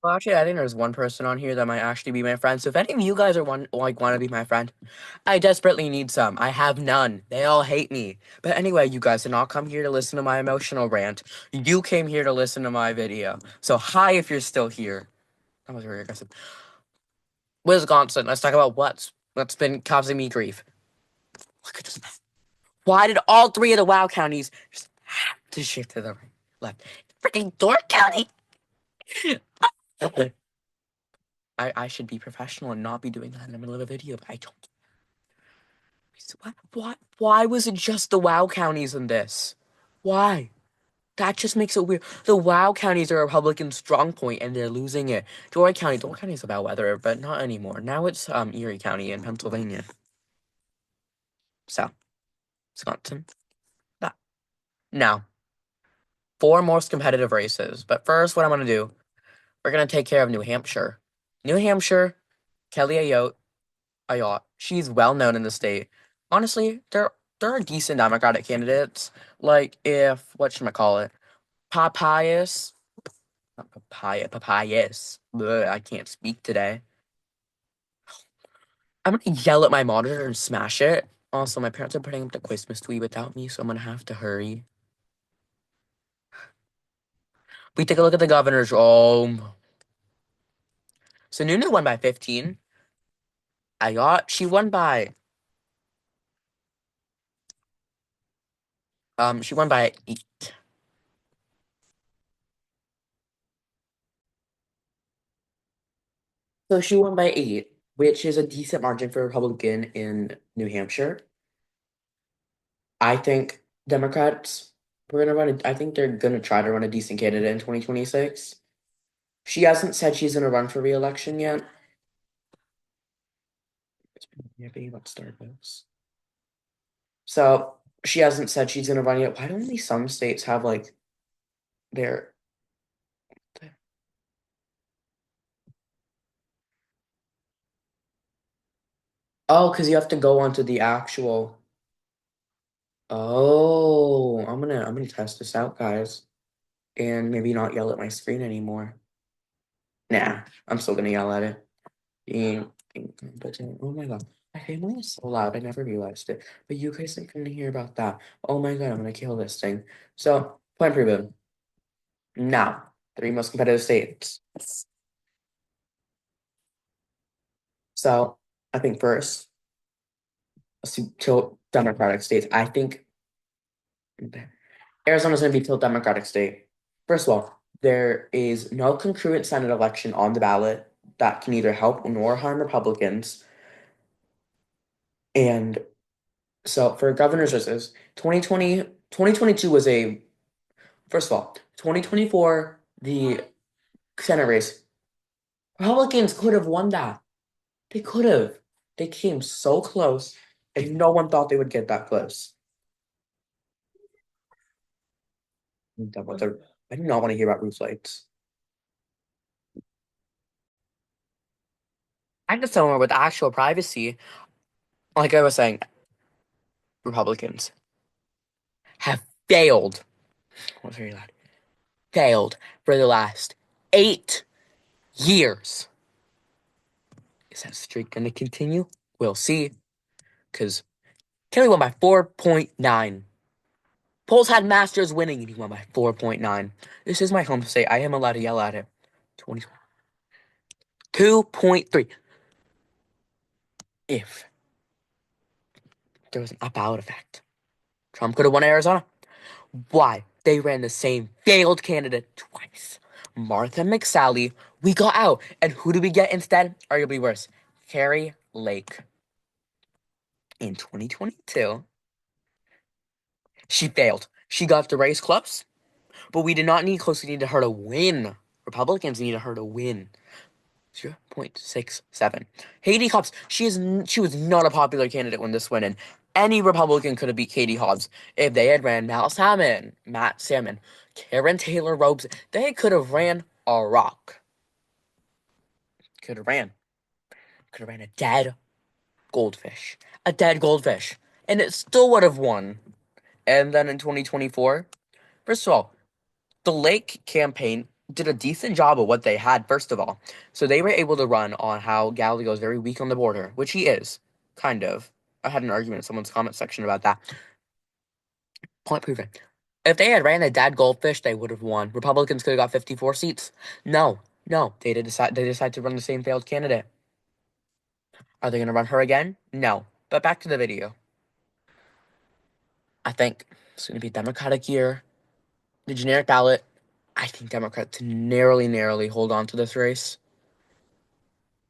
Well, actually, I think there's one person on here that might actually be my friend. So if any of you guys are want to be my friend, I desperately need some. I have none. They all hate me. But anyway, you guys did not come here to listen to my emotional rant. You came here to listen to my video. So hi if you're still here. That was very aggressive. Wisconsin. Let's talk about what's been causing me grief. Look at this mess. Why did all three of the WoW counties just have to shift to the right, left? Freaking Dork County. I should be professional and not be doing that in the middle of a video, but I don't. Why was it just the WoW counties in this? Why? That just makes it weird. The WoW counties are a Republican strong point, and they're losing it. Door County is about weather, but not anymore. Now it's Erie County in Pennsylvania. So, Wisconsin. That. Now, four most competitive races. But first, what I'm gonna do, we're gonna take care of New Hampshire. New Hampshire, Kelly Ayotte. She's well known in the state. Honestly, there are decent Democratic candidates. Like if whatchamacallit, Papayas, not Papayas. Ugh, I can't speak today. I'm gonna yell at my monitor and smash it. Also, my parents are putting up the Christmas tree without me, so I'm gonna have to hurry. We take a look at the governor's. Oh, so Nunu won by 15. Ayotte, she won by 8. So she won by 8, which is a decent margin for a Republican in New Hampshire. I think Democrats we're gonna run. I think they're gonna try to run a decent candidate in 2026. She hasn't said she's gonna run for re-election yet. Yeah, babe, let's start this. So she hasn't said she's gonna run yet. Why don't only some states have like their? Oh, because you have to go onto the actual. Oh, I'm gonna test this out, guys, and maybe not yell at my screen anymore. Nah, I'm still gonna yell at it. But oh my god, my family is so loud. I never realized it. But you guys aren't gonna hear about that. Oh my god, I'm gonna kill this thing. So, point proven. Now, three most competitive states. So, I think first, let's do tilt Democratic states. I think Arizona's gonna be tilt Democratic state. First of all, there is no concurrent Senate election on the ballot that can either help nor harm Republicans. And so for governor's races, 2022 was a, first of all, 2024, the Senate race, Republicans could have won that. They could have. They came so close, and no one thought they would get that close. I do not want to hear about roof lights. I just somewhere with actual privacy. Like I was saying, Republicans have failed. What was very loud? Failed for the last 8 years. Is that streak going to continue? We'll see. Because Kelly won by 4.9. Poles had Masters winning, and he won by 4.9. This is my home state. I am allowed to yell at it. 20, 2.3. If there was an up-out effect, Trump could have won Arizona. Why? They ran the same failed candidate twice. Martha McSally, we got out. And who did we get instead? Arguably worse. Kari Lake. In 2022, she failed. She got the race close, but we did not need close. We needed her to win. Republicans needed her to win. 0.67. Katie Hobbs, she was not a popular candidate when this went in. Any Republican could have beat Katie Hobbs if they had ran Matt Salmon, Karen Taylor Robes. They could have ran a rock. Could have ran. Could have ran a dead goldfish. A dead goldfish. And it still would have won. And then in 2024, first of all, the Lake campaign did a decent job of what they had, first of all. So they were able to run on how Galileo is very weak on the border, which he is, kind of. I had an argument in someone's comment section about that. Point proven. If they had ran a dead goldfish, they would have won. Republicans could have got 54 seats. No, no, they decided to run the same failed candidate. Are they going to run her again? No. But back to the video. I think it's going to be a Democratic year. The generic ballot, I think Democrats narrowly hold on to this race.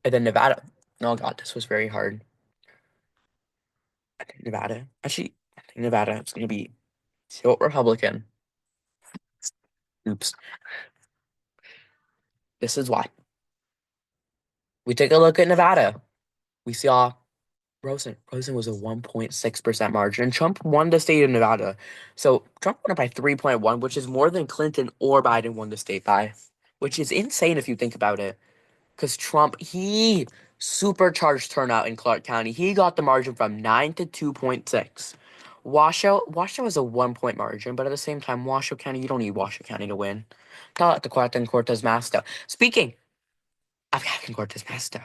And then Nevada. Oh God, this was very hard. I think Nevada. Actually, I think Nevada is going to be still Republican. Oops. This is why. We take a look at Nevada. We saw Rosen. Rosen was a 1.6% margin, and Trump won the state of Nevada. So Trump won it by 3.1, which is more than Clinton or Biden won the state by, which is insane if you think about it. Because Trump, he supercharged turnout in Clark County. He got the margin from 9 to 2.6. Washoe is a 1 point margin, but at the same time, Washoe County, you don't need Washoe County to win. Tell the Captain Cortez Masto. Speaking of Captain Cortez Masto,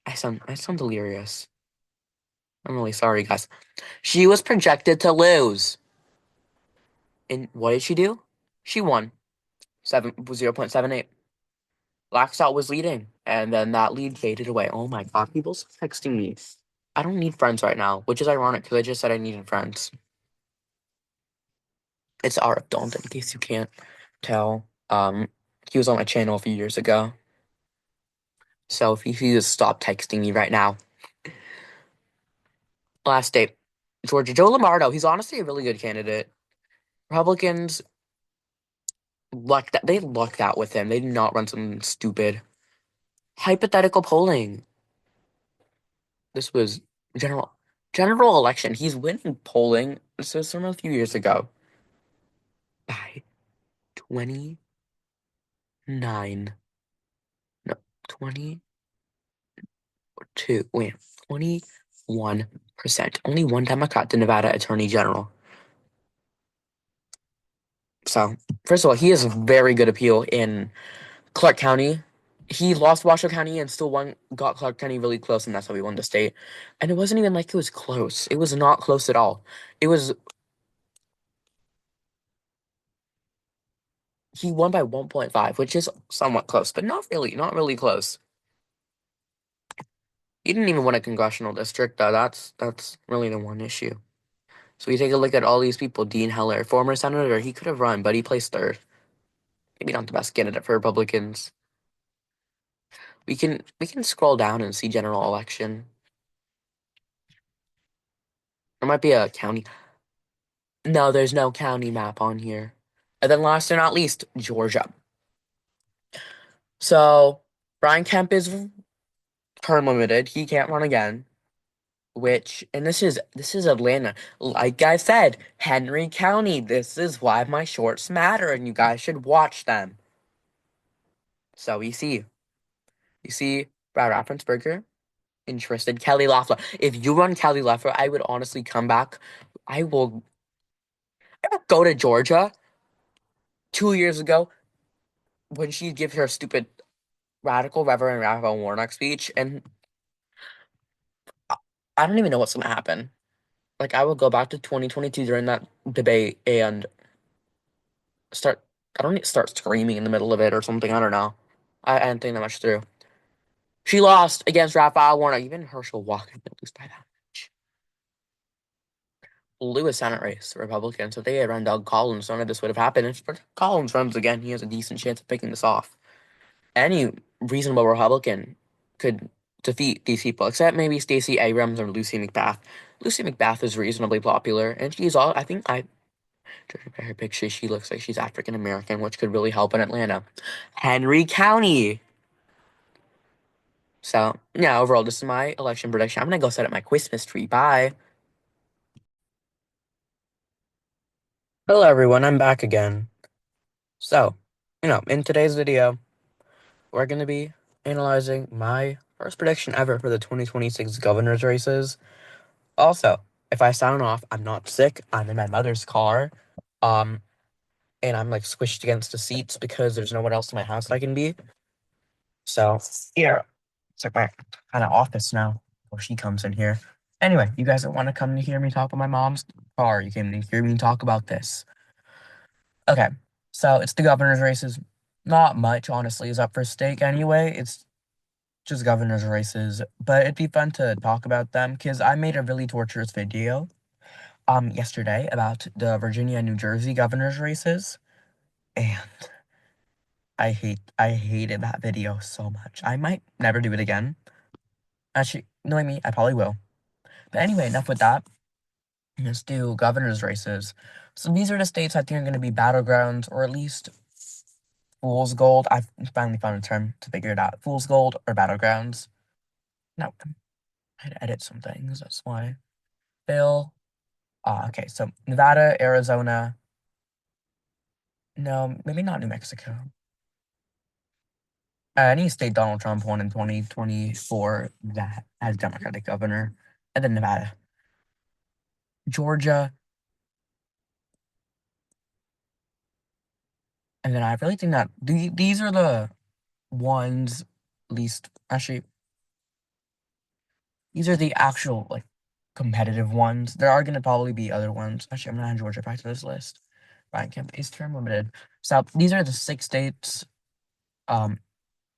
I sound delirious. I'm really sorry, guys. She was projected to lose. And what did she do? She won 0.78. Laxalt was leading, and then that lead faded away. Oh my God, people's texting me. I don't need friends right now, which is ironic because I just said I needed friends. It's Arif Don't, in case you can't tell. He was on my channel a few years ago. So if he just stop texting me right now. Last date. Georgia. Joe Lombardo. He's honestly a really good candidate. Republicans lucked out with him. They did not run something stupid. Hypothetical polling. This was general general election. He's winning polling. This was from a few years ago by 29. No, 22. Wait, 21%. Only one Democrat, the Nevada Attorney General. So, first of all, he has a very good appeal in Clark County. He lost Washoe County and still got Clark County really close, and that's how he won the state. And it wasn't even like it was close. It was not close at all. It was He won by 1.5, which is somewhat close, but not really close. He didn't even win a congressional district, though. That's really the one issue. So we take a look at all these people. Dean Heller, former senator, he could have run, but he placed third. Maybe not the best candidate for Republicans. We can scroll down and see general election. There might be a county. No, there's no county map on here. And then last but not least, Georgia. So Brian Kemp is term limited. He can't run again. And this is Atlanta. Like I said, Henry County. This is why my shorts matter, and you guys should watch them. So you see, Brad Raffensperger interested. Kelly Loeffler. If you run Kelly Loeffler, I would honestly come back. I will go to Georgia 2 years ago when she gives her stupid radical Reverend Raphael Warnock speech, and I I don't even know what's gonna happen. Like I will go back to 2022 during that debate and start I don't need to start screaming in the middle of it or something. I don't know. I didn't think that much through. She lost against Raphael Warnock. Even Herschel Walker didn't lose by that much. Lewis Senate race, Republicans. If they had run Doug Collins, none of this would have happened. If Collins runs again, he has a decent chance of picking this off. Any reasonable Republican could defeat these people, except maybe Stacey Abrams or Lucy McBath. Lucy McBath is reasonably popular, and she's all. I think judging by her picture, she looks like she's African American, which could really help in Atlanta. Henry County. So, yeah, overall, this is my election prediction. I'm gonna go set up my Christmas tree. Bye. Hello, everyone. I'm back again. So, in today's video, we're gonna be analyzing my first prediction ever for the 2026 governor's races. Also, if I sound off, I'm not sick. I'm in my mother's car. Um, and I'm like squished against the seats because there's no one else in my house that I can be. So here, it's like my kind of office now. Well, she comes in here. Anyway, you guys don't want to come to hear me talk about my mom's car. You came to hear me talk about this. Okay, so it's the governor's races. Not much, honestly, is up for stake anyway. It's just governor's races, but it'd be fun to talk about them because I made a really torturous video yesterday about the Virginia and New Jersey governor's races, and I hated that video so much. I might never do it again. Actually, knowing me, I probably will. But anyway, enough with that. Let's do governor's races. So these are the states I think are going to be battlegrounds, or at least fool's gold. I've finally found a term to figure it out. Fool's gold or battlegrounds. No, I had to edit some things. That's why. Bill. Okay, so Nevada, Arizona. No, maybe not New Mexico. Any state Donald Trump won in 2024 that has Democratic governor. And then Nevada. Georgia. And then I really think that these are the ones, least, actually, these are the actual, like, competitive ones. There are going to probably be other ones. Actually, I'm going to add Georgia back to this list. Ryan Kemp is term limited. So these are the 6 states.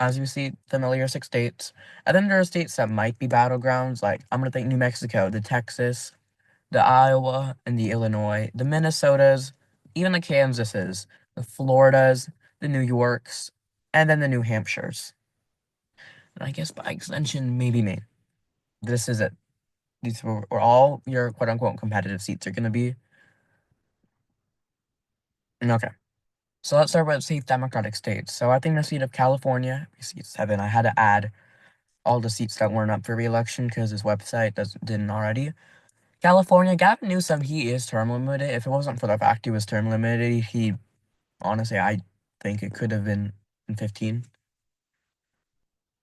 As you see, familiar 6 states. And then there are states that might be battlegrounds. Like, I'm going to think New Mexico, the Texas, the Iowa, and the Illinois, the Minnesotas, even the Kansases, the Floridas, the New Yorks, and then the New Hampshires. And I guess by extension, maybe me. This is it. These were all your quote unquote competitive seats are going to be. Okay. So let's start with safe Democratic states. So I think the seat of California, seat 7, I had to add all the seats that weren't up for re-election because his website didn't already. California, Gavin Newsom, he is term limited. If it wasn't for the fact he was term limited, he honestly, I think it could have been in 15.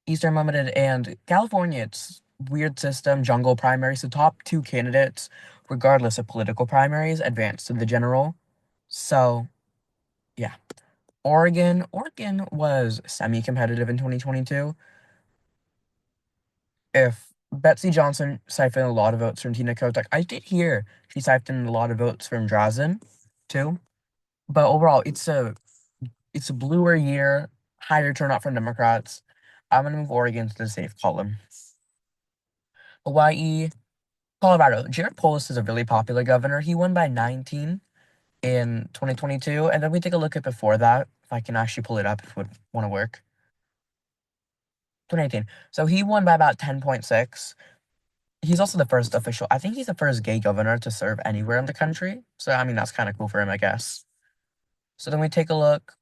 He's term limited, and California, it's weird system, jungle primaries. The top 2 candidates, regardless of political primaries, advance to the general. So, yeah. Oregon was semi-competitive in 2022. If Betsy Johnson siphoned a lot of votes from Tina Kotek, I did hear she siphoned a lot of votes from Drazen, too. But overall, it's a bluer year, higher turnout from Democrats. I'm gonna move Oregon to the safe column. Hawaii, Colorado. Jared Polis is a really popular governor. He won by 19 in 2022, and then we take a look at before that. If I can actually pull it up, if it would want to work. 2018. So he won by about 10.6. He's also the first official. I think he's the first gay governor to serve anywhere in the country. So I mean, that's kind of cool for him, I guess. So then we take a look,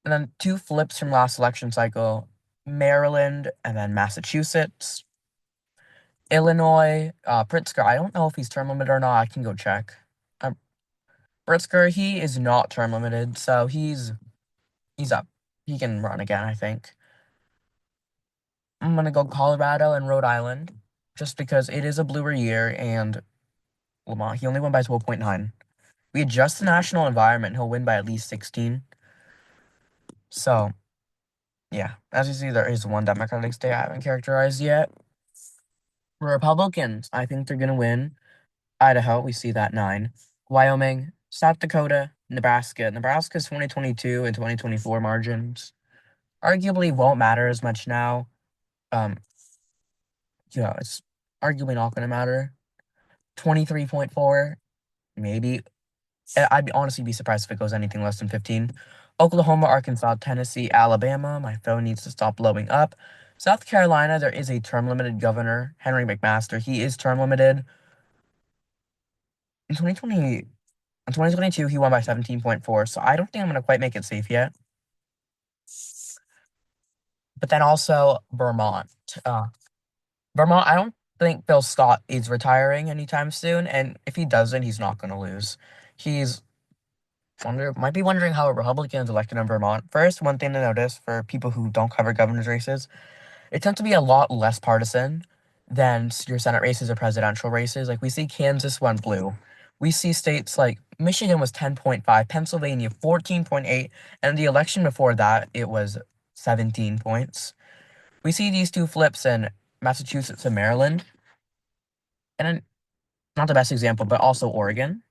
and then 2 flips from last election cycle: Maryland and then Massachusetts. Illinois, Pritzker. I don't know if he's term limited or not. I can go check. Pritzker, he is not term limited, so he's up. He can run again, I think. I'm gonna go Colorado and Rhode Island, just because it is a bluer year, and Lamont, he only won by 12.9. We adjust the national environment, he'll win by at least 16. So, yeah. As you see, there is one Democratic state I haven't characterized yet. Republicans, I think they're gonna win. Idaho, we see that 9. Wyoming, South Dakota, Nebraska. Nebraska's 2022 and 2024 margins arguably won't matter as much now. It's arguably not going to matter. 23.4, maybe. I'd honestly be surprised if it goes anything less than 15. Oklahoma, Arkansas, Tennessee, Alabama. My phone needs to stop blowing up. South Carolina, there is a term limited governor, Henry McMaster. He is term limited. In 2022, he won by 17.4, so I don't think I'm going to quite make it safe yet. But then also Vermont. Vermont, I don't think Bill Scott is retiring anytime soon, and if he doesn't, he's not going to lose. He's might be wondering how a Republican is elected in Vermont. First, one thing to notice for people who don't cover governor's races, it tends to be a lot less partisan than your Senate races or presidential races. Like, we see Kansas went blue. We see states like Michigan was 10.5, Pennsylvania 14.8, and the election before that, it was 17 points. We see these two flips in Massachusetts and Maryland, and not the best example, but also Oregon.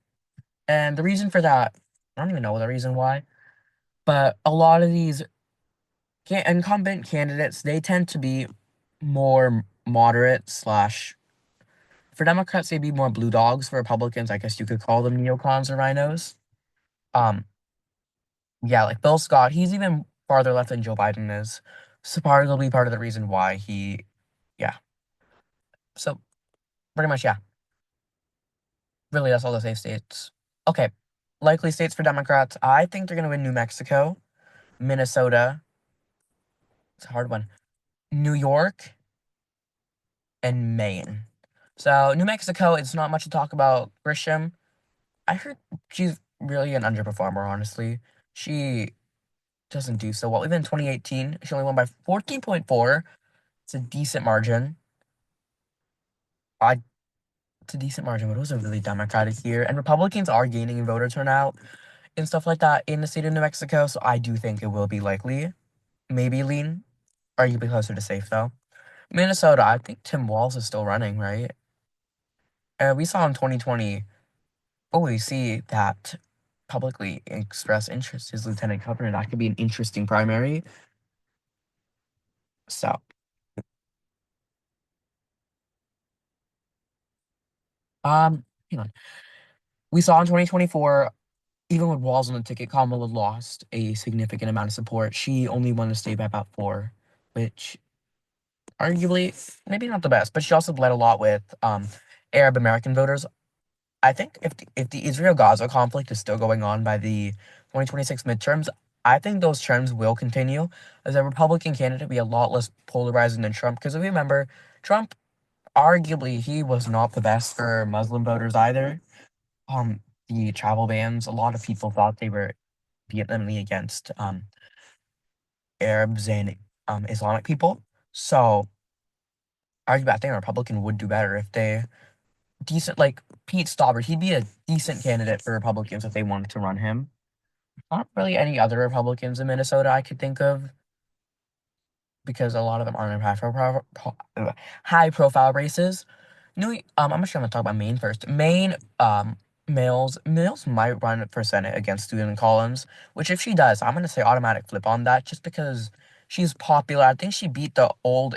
And the reason for that, I don't even know the reason why, but a lot of these incumbent candidates, they tend to be more moderate slash, for Democrats, they'd be more blue dogs. For Republicans, I guess you could call them neocons or rhinos. Um, yeah, like Bill Scott, he's even farther left than Joe Biden is. So probably part of the reason why yeah. So pretty much, yeah. Really, that's all the safe states. Okay, likely states for Democrats. I think they're gonna win New Mexico, Minnesota. It's a hard one. New York and Maine. So New Mexico, it's not much to talk about. Grisham, I heard she's really an underperformer. Honestly, she doesn't do so well. Even in 2018, she only won by 14.4. It's a decent margin. I It's a decent margin, but it was a really Democratic year. And Republicans are gaining in voter turnout and stuff like that in the state of New Mexico. So I do think it will be likely. Maybe lean. Arguably closer to safe, though. Minnesota, I think Tim Walz is still running, right? We saw in 2020, we see that publicly express interest is lieutenant governor. That could be an interesting primary. So, hang on. We saw in 2024, even with Walz on the ticket, Kamala lost a significant amount of support. She only won the state by about 4, which arguably maybe not the best, but she also bled a lot with Arab American voters. I think if the Israel Gaza conflict is still going on by the 2026 midterms, I think those trends will continue. As a Republican candidate, be a lot less polarizing than Trump. Because if you remember, Trump arguably he was not the best for Muslim voters either. Um, the travel bans, a lot of people thought they were vehemently against Arabs and Islamic people. So arguably, I think a Republican would do better if they decent like Pete Stauber. He'd be a decent candidate for Republicans if they wanted to run him. Not really any other Republicans in Minnesota I could think of because a lot of them aren't in high profile races. I'm just gonna talk about Maine first. Maine, Mills might run for Senate against Susan Collins, which if she does, I'm gonna say automatic flip on that just because she's popular. I think she beat the old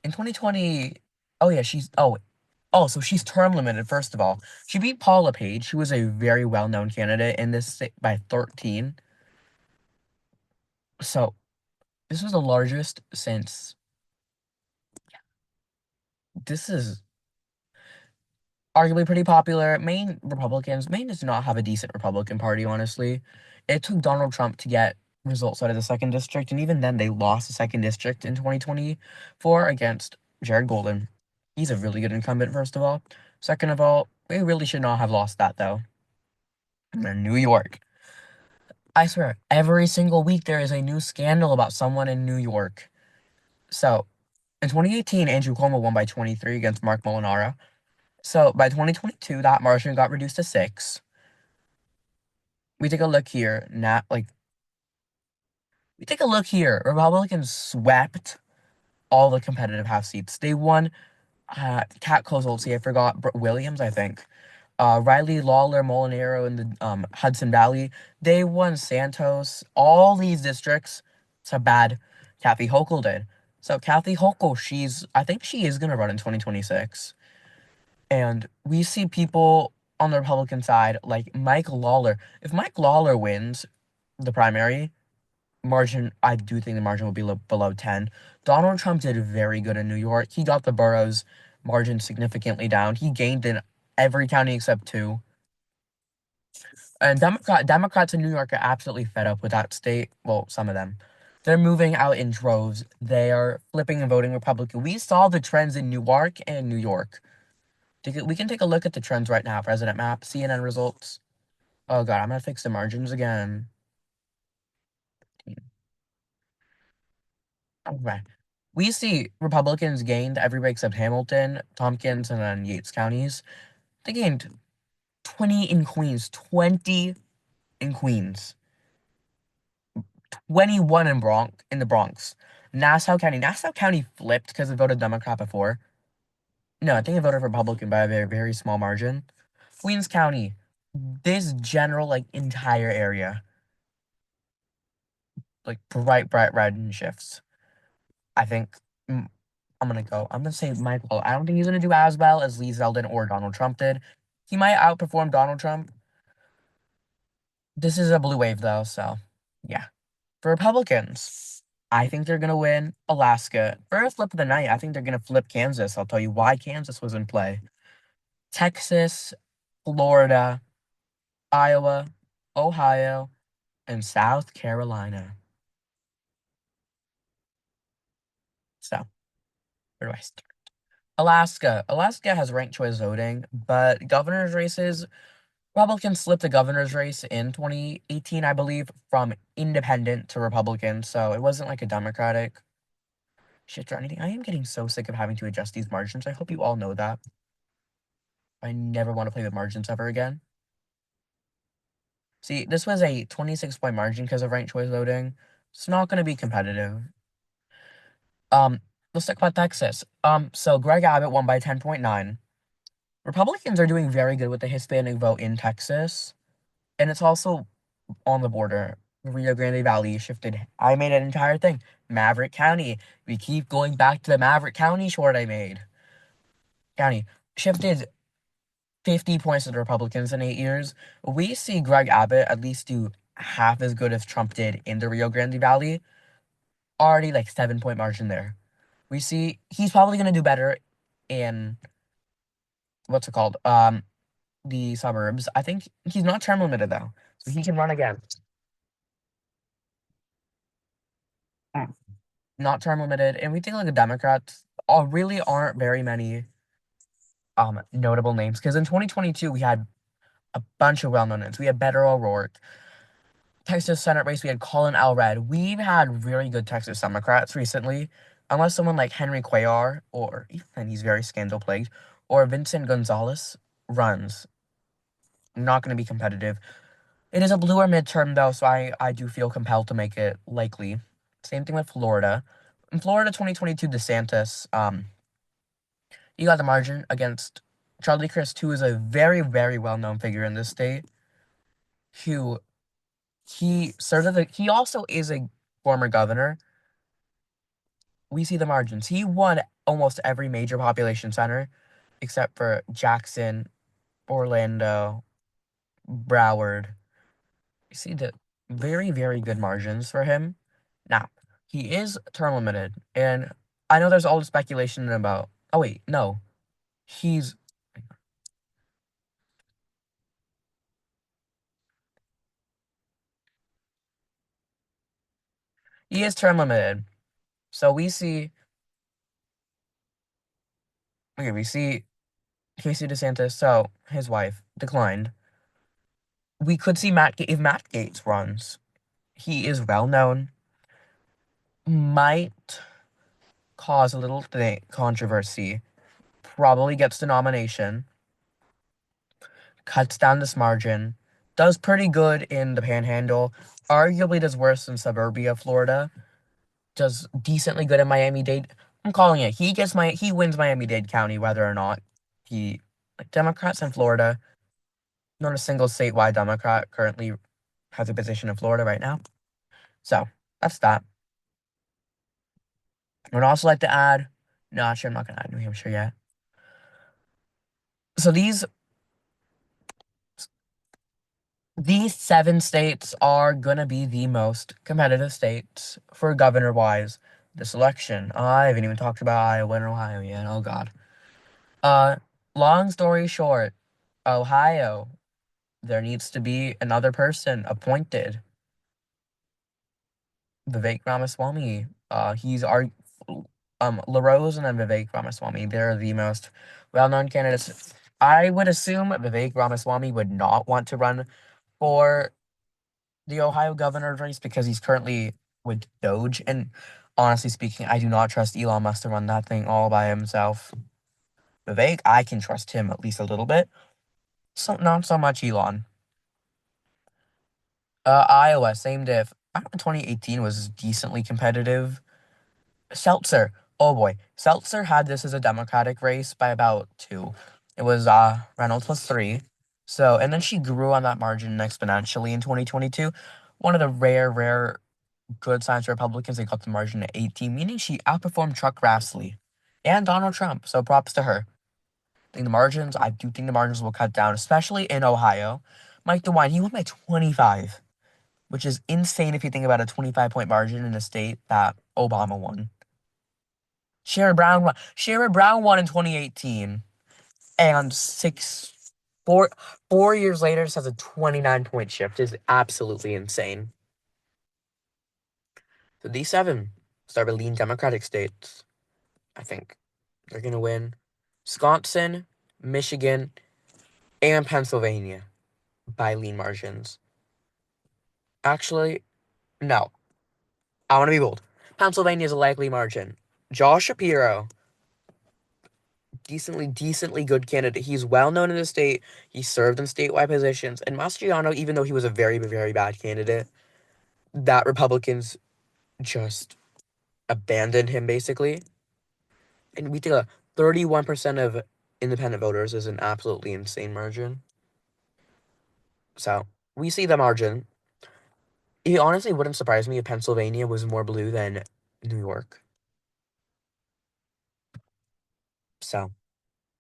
in 2020. Oh yeah, so she's term limited. First of all, she beat Paula Page, who was a very well known candidate in this by 13. So this was the largest since. This is arguably pretty popular. Maine does not have a decent Republican Party, honestly. It took Donald Trump to get results out of the second district, and even then, they lost the second district in 2024 against Jared Golden. He's a really good incumbent, first of all. Second of all, we really should not have lost that, though. And then New York. I swear, every single week there is a new scandal about someone in New York. So, in 2018, Andrew Cuomo won by 23 against Mark Molinaro. So by 2022, that margin got reduced to 6. We take a look here. We take a look here. Republicans swept all the competitive House seats. They won Cat Kozolski, I forgot, Williams, I think. Riley Lawler, Molinaro in the Hudson Valley. They won Santos. All these districts. It's a bad Kathy Hochul did. So Kathy Hochul, I think she is gonna run in 2026. And we see people on the Republican side like Mike Lawler. If Mike Lawler wins the primary margin, I do think the margin will be below 10. Donald Trump did very good in New York. He got the boroughs margin significantly down. He gained in every county except 2. And Democrats in New York are absolutely fed up with that state. Well, some of them. They're moving out in droves. They are flipping and voting Republican. We saw the trends in Newark and New York. We can take a look at the trends right now. President map, CNN results. Oh god, I'm gonna fix the margins again. Okay. We see Republicans gained everybody except Hamilton, Tompkins, and then Yates counties. They gained 20 in Queens, 20 in Queens, 21 in the Bronx. Nassau County flipped because it voted Democrat before. No, I think it voted Republican by a very, very small margin. Queens County, this general, like, entire area, like, bright, bright red in shifts. I think mm, I'm gonna say Michael. I don't think he's gonna do as well as Lee Zeldin or Donald Trump did. He might outperform Donald Trump. This is a blue wave, though, so yeah. For Republicans, I think they're gonna win Alaska. First flip of the night, I think they're gonna flip Kansas. I'll tell you why Kansas was in play. Texas, Florida, Iowa, Ohio, and South Carolina. So, where do I start? Alaska. Alaska has ranked choice voting, but governor's races, Republicans slipped the governor's race in 2018, I believe, from independent to Republican, so it wasn't like a Democratic shift or anything. I am getting so sick of having to adjust these margins. I hope you all know that. I never want to play with margins ever again. See, this was a 26-point margin because of ranked choice voting. It's not going to be competitive. Let's talk about Texas. So Greg Abbott won by 10.9. Republicans are doing very good with the Hispanic vote in Texas, and it's also on the border. Rio Grande Valley shifted. I made an entire thing. Maverick County. We keep going back to the Maverick County short I made. County shifted 50 points to the Republicans in 8 years. We see Greg Abbott at least do half as good as Trump did in the Rio Grande Valley. Already like 7-point margin there. We see he's probably gonna do better in what's it called? The suburbs. I think he's not term limited though, so he can run again. Mm. Not term limited, and we think like the Democrats really aren't very many notable names because in 2022 we had a bunch of well-known names. We had Beto O'Rourke. Texas Senate race, we had Colin Alred. We've had really good Texas Democrats recently, unless someone like Henry Cuellar, or and he's very scandal plagued, or Vincent Gonzalez runs. Not going to be competitive. It is a bluer midterm though, so I do feel compelled to make it likely. Same thing with Florida. In Florida 2022, DeSantis, he got the margin against Charlie Crist, who is a very, very well-known figure in this state, who he also is a former governor. We see the margins. He won almost every major population center except for Jackson, Orlando, Broward. You see the very, very good margins for him. Now, he is term limited, and I know there's all the speculation about. Oh wait, no, he's he is term limited. So we see. Okay, we see Casey DeSantis. So his wife declined. We could see if Matt Gaetz runs. He is well known. Might cause a little controversy. Probably gets the nomination. Cuts down this margin. Does pretty good in the Panhandle. Arguably does worse in suburbia Florida. Does decently good in Miami-Dade. I'm calling it. He wins Miami-Dade County whether or not he like Democrats in Florida. Not a single statewide Democrat currently has a position in Florida right now. So that's that. I would also like to add. No, actually, I'm not gonna add New Hampshire yet. So these 7 states are gonna be the most competitive states for governor wise this election. I haven't even talked about Iowa and Ohio yet. Oh God. Uh, long story short, Ohio, there needs to be another person appointed. Vivek Ramaswamy. He's our LaRose and then Vivek Ramaswamy. They're the most well-known candidates. I would assume Vivek Ramaswamy would not want to run for the Ohio governor's race because he's currently with Doge. And honestly speaking, I do not trust Elon Musk to run that thing all by himself. Vivek, I can trust him at least a little bit. So not so much Elon. Iowa, same diff. I don't know, 2018 was decently competitive. Seltzer. Oh boy. Seltzer had this as a Democratic race by about two. It was Reynolds plus three. So and then she grew on that margin exponentially in 2022. One of the rare good signs for Republicans, they got the margin at 18, meaning she outperformed Chuck Grassley and Donald Trump. So props to her. I do think the margins will cut down, especially in Ohio. Mike DeWine, he won by 25, which is insane if you think about a 25-point margin in a state that Obama won. Sherrod Brown won in 2018, and 4 years later, just has a 29-point shift. Is absolutely insane. So these seven start with lean Democratic states. I think they're gonna win Wisconsin, Michigan, and Pennsylvania by lean margins. Actually, no. I want to be bold. Pennsylvania is a likely margin. Josh Shapiro, decently good candidate. He's well known in the state. He served in statewide positions. And Mastriano, even though he was a very bad candidate, that Republicans just abandoned him basically. And we think 31% of independent voters is an absolutely insane margin. So we see the margin. It honestly wouldn't surprise me if Pennsylvania was more blue than New York. So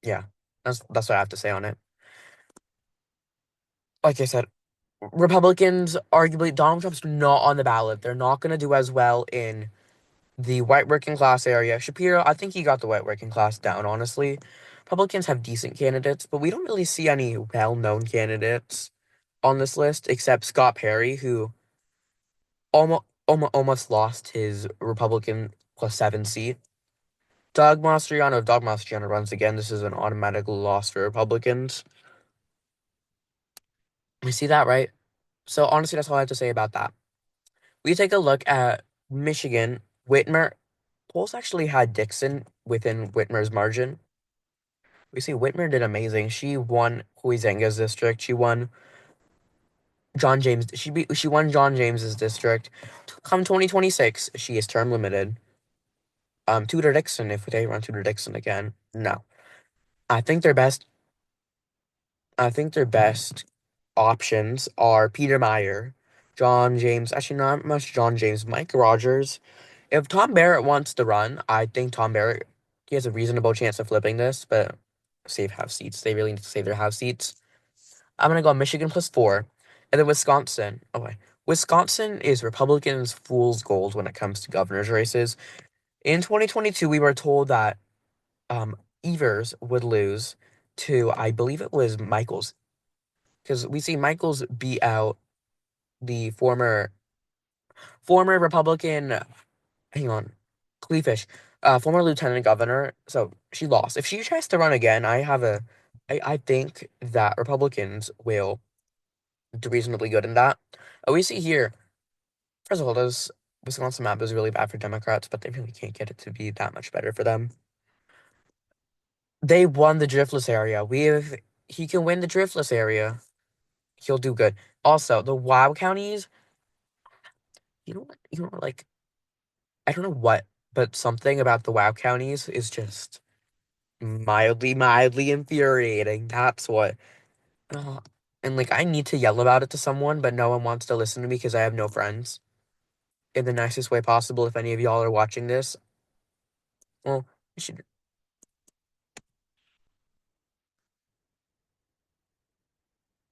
yeah, that's what I have to say on it. Like I said, Republicans, arguably, Donald Trump's not on the ballot. They're not going to do as well in the white working class area. Shapiro, I think he got the white working class down, honestly. Republicans have decent candidates, but we don't really see any well known candidates on this list except Scott Perry, who almost lost his Republican +7 seat. Doug Mastriano runs again. This is an automatic loss for Republicans. We see that, right? So honestly, that's all I have to say about that. We take a look at Michigan. Whitmer polls actually had Dixon within Whitmer's margin. We see Whitmer did amazing. She won Huizenga's district. She won John James. She won John James's district. Come 2026, she is term limited. Tudor Dixon. If they run Tudor Dixon again, no. I think their best. I think their best options are Peter Meyer, John James. Actually, not much John James. Mike Rogers. If Tom Barrett wants to run, I think Tom Barrett, he has a reasonable chance of flipping this, but save house seats. They really need to save their house seats. I'm gonna go Michigan +4, and then Wisconsin. Okay, Wisconsin is Republicans' fool's gold when it comes to governor's races. In 2022, we were told that um, Evers would lose to, I believe it was Michaels, because we see Michaels beat out the former Republican. Hang on, Cleafish, former lieutenant governor. So she lost. If she tries to run again, I think that Republicans will do reasonably good in that. We see here, first of all, this Wisconsin map is really bad for Democrats, but they really can't get it to be that much better for them. They won the driftless area. He can win the driftless area. He'll do good. Also, the WoW counties, like I don't know what, but something about the WoW counties is just mildly infuriating. That's what. Uh, and like I need to yell about it to someone, but no one wants to listen to me because I have no friends. In the nicest way possible, if any of y'all are watching this, well, you should